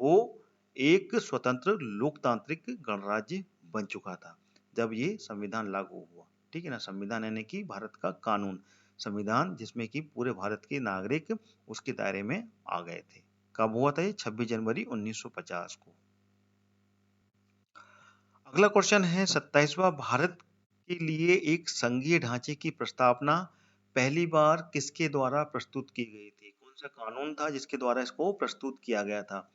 वो एक स्वतंत्र लोकतांत्रिक गणराज्य बन चुका था जब ये संविधान लागू हुआ। ठीक है ना, संविधान यानी कि भारत का कानून, संविधान जिसमें कि पूरे भारत के नागरिक उसके दायरे में आ गए थे। कब हुआ था ये? 26 जनवरी 1950 को। अगला क्वेश्चन है 27वां, भारत के लिए एक संघीय ढांचे की प्रस्तावना पहली बार किसके द्वारा प्रस्तुत की गई थी? कौन सा कानून था जिसके द्वारा इसको प्रस्तुत किया गया था?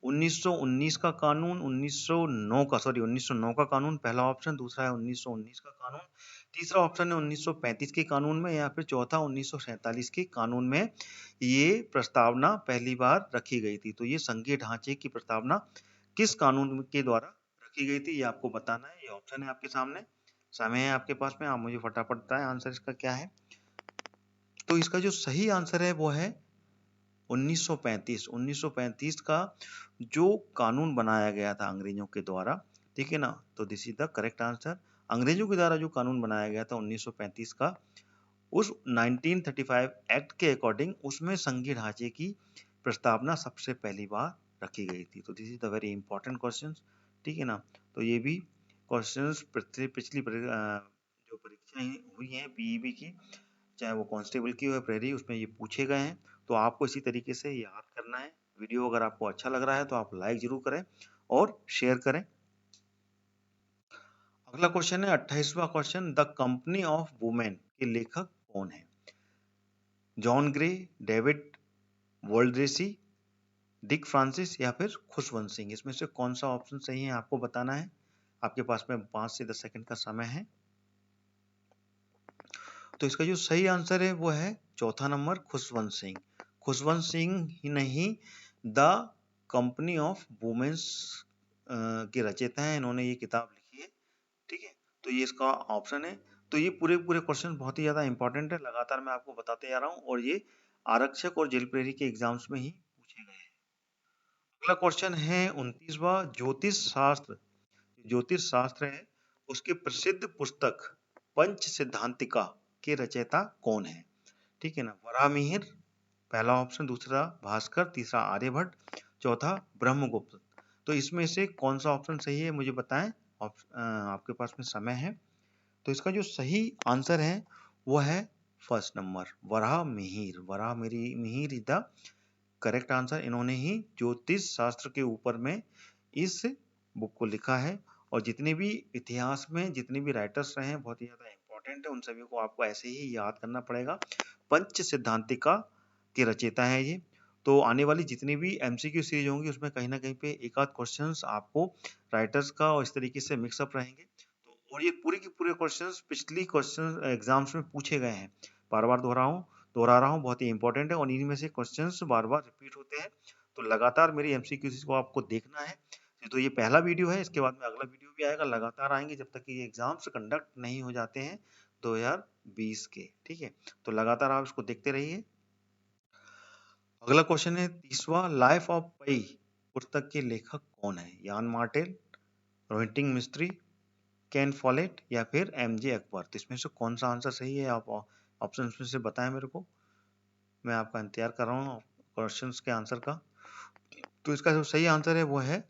1919 का कानून, 1909 का कानून, पहला ऑप्शन। दूसरा है 1919 का कानून, तीसरा ऑप्शन है 1935 के कानून में, या फिर चौथा 1947 के कानून में ये प्रस्तावना पहली बार रखी गई थी। तो ये संघीय ढांचे की प्रस्तावना किस कानून के द्वारा रखी गई थी, ये आपको बताना है। ये ऑप्शन है आपके सामने, समय है आपके पास में, आप मुझे फटाफट बताएं आंसर इसका क्या है। तो इसका जो सही आंसर है वो है 1935। 1935 का जो कानून बनाया गया था अंग्रेजों के द्वारा, ठीक है ना, तो this is the correct answer. अंग्रेजों के द्वारा जो कानून बनाया गया था 1935 का, उस 1935 एक्ट के अकॉर्डिंग उसमें संघीय ढांचे की प्रस्तावना सबसे पहली बार रखी गई थी। तो this is the very important question, ठीक है ना। तो ये भी क्वेश्चंस पिछली जो परीक्षाएं हुई हैं पीईबी की, चाहे वो कांस्टेबल की हो या प्रेरी, उसमें ये पूछे गए हैं। तो आपको इसी तरीके से याद करना है। वीडियो अगर आपको अच्छा लग रहा है तो आप लाइक जरूर करें और शेयर करें। अगला क्वेश्चन है 28वां question, the company of women के लेखक कौन है? जॉन ग्रे, डेविड वोल्ड्रेसी, डिक फ्रांसिस, या फिर खुशवंत सिंह। इसमें से कौन सा ऑप्शन सही है आपको बताना है। आपके पास में 5 से 10 सेकंड का समय है। तो इसका जो सही आंसर है वो है चौथा नंबर, खुशवंत सिंह। खुशवंत सिंह ही नहीं, द कंपनी ऑफ वुमेन्स के रचयिता हैं, इन्होंने ये किताब लिखी है, ठीक है। तो ये इसका ऑप्शन है। तो ये पूरे पूरे क्वेश्चन बहुत ही ज्यादा इंपॉर्टेंट है, लगातार मैं आपको बताते जा रहा हूँ, और ये आरक्षक और जेल प्रहरी के एग्जाम्स में ही पूछे गए हैं। अगला क्वेश्चन है 29वां, ज्योतिष शास्त्र, ज्योतिष शास्त्र है उसकी प्रसिद्ध पुस्तक पंच सिद्धांतिका के रचयिता कौन है? ठीक है ना। वराहमिहिर पहला ऑप्शन, दूसरा भास्कर, तीसरा आर्यभट्ट, चौथा ब्रह्मगुप्त। तो इसमें से कौन सा ऑप्शन सही है मुझे बताएं। आपके पास में समय है। तो इसका जो सही आंसर है वो है first number, Varahamihira. Varahamihira is the correct answer. इन्होंने ही ज्योतिष शास्त्र के ऊपर में इस बुक को लिखा है। और जितने भी इतिहास में जितने भी राइटर्स रहे हैं बहुत ही ज्यादा इंपॉर्टेंट है, उन सभी को आपको ऐसे ही याद करना पड़ेगा। पंच सिद्धांतिका के रचयिता है ये। तो आने वाली जितनी भी एमसीक्यू सीरीज होंगी उसमें कहीं ना कहीं पे एक आध क्वेश्चंस आपको राइटर्स का और इस तरीके से मिक्सअप रहेंगे। तो और ये पूरे के पूरे क्वेश्चंस पिछली क्वेश्चन एग्जाम्स में पूछे गए हैं। बार बार दोहरा रहा हूँ, बहुत ही इंपॉर्टेंट है, और इनमें से क्वेश्चंस बार बार रिपीट होते हैं। तो लगातार मेरी एमसीक्यू को आपको देखना है। तो ये पहला वीडियो है, इसके बाद में अगला वीडियो भी आएगा, लगातार आएंगे जब तक कि ये एग्जाम्स कंडक्ट नहीं हो जाते हैं 2020 के, ठीक है। तो लगातार आप इसको देखते रहिए। अगला क्वेश्चन है 30वां, लाइफ ऑफ पाई पुस्तक के लेखक कौन है? यान मार्टेल, रोहिंटिंग मिस्ट्री, केन फॉलेट, या फिर एमजे अकबर। तो इसमें से कौन सा आंसर सही है, आप ऑप्शन में से बताएं मेरे को। मैं आपका इंतजार कर रहा हूँ क्वेश्चंस के आंसर का। तो इसका जो सही आंसर है वो है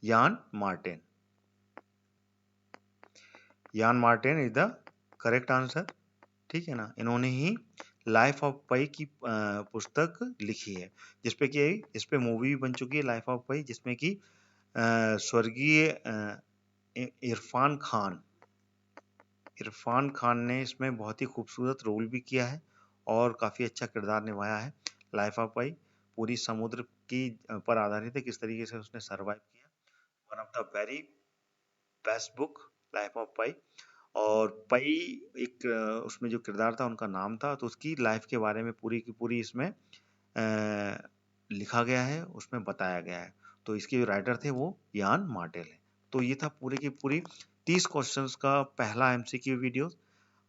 यान मार्टिन। यान Martin is the correct answer, ठीक है ना। इन्होंने ही लाइफ ऑफ पाई की पुस्तक लिखी है, जिसपे मूवी भी बन चुकी है लाइफ ऑफ पाई, जिसमें कि स्वर्गीय इरफान खान ने इसमें बहुत ही खूबसूरत रोल भी किया है और काफी अच्छा किरदार निभाया है। लाइफ ऑफ पाई पूरी समुद्र की पर आधारित है, किस तरीके से उसने सरवाइव किया। One of the very best book, life of Pi. और पई एक उसमें जो किरदार था उनका नाम था, तो उसकी लाइफ के बारे में पूरी की पूरी इसमें लिखा गया है, उसमें बताया गया है। तो इसके जो राइटर थे वो यान मार्टेल है। तो ये था पूरी की पूरी 30 क्वेश्चंस का पहला एमसीक्यू वीडियो।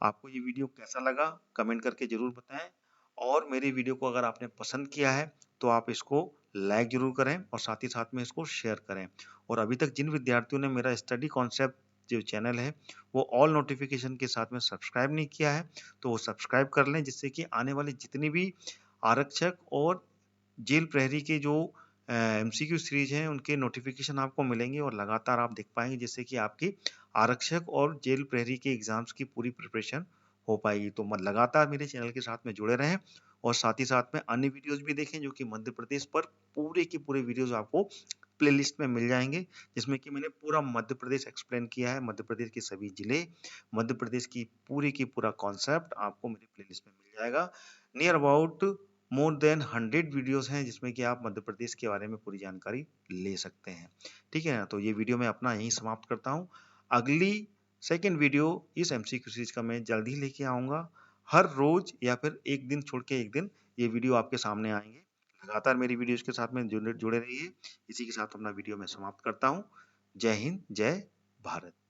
आपको ये वीडियो कैसा लगा कमेंट करके जरूर बताएं, और मेरी वीडियो को अगर आपने पसंद किया है तो आप इसको लाइक जरूर करें और साथ ही साथ में इसको शेयर करें। और अभी तक जिन विद्यार्थियों ने मेरा स्टडी कॉन्सेप्ट जो चैनल है वो ऑल नोटिफिकेशन के साथ में सब्सक्राइब नहीं किया है तो वो सब्सक्राइब कर लें, जिससे कि आने वाली जितनी भी आरक्षक और जेल प्रहरी के जो एमसीक्यू सीरीज हैं उनके नोटिफिकेशन आपको मिलेंगे और लगातार आप देख पाएंगे, जिससे कि आपकी आरक्षक और जेल प्रहरी के एग्जाम्स की पूरी प्रिपरेशन हो पाएगी। तो लगातार मेरे चैनल के साथ में जुड़े रहें और साथ ही साथ में अन्य वीडियोस भी देखें जो कि मध्य प्रदेश पर पूरे के पूरे वीडियोस आपको प्लेलिस्ट में मिल जाएंगे, जिसमें कि मैंने पूरा मध्य प्रदेश एक्सप्लेन किया है, मध्य प्रदेश के सभी जिले, मध्य प्रदेश की पूरा कॉन्सेप्ट आपको मेरी प्लेलिस्ट में मिल जाएगा। Near about more than 100 videos हैं जिसमें कि आप मध्य प्रदेश के बारे में पूरी जानकारी ले सकते हैं। ठीक है ना, तो ये वीडियो मैं अपना यहीं समाप्त करता हूँ। अगली सेकेंड वीडियो इस एमसीक्यू सीरीज का मैं जल्द ही लेके आऊंगा। हर रोज या फिर एक दिन छोड़ के एक दिन ये वीडियो आपके सामने आएंगे। लगातार मेरी वीडियोस के साथ में जुड़े रहिए। इसी के साथ अपना वीडियो मैं समाप्त करता हूँ। जय हिंद, जय भारत।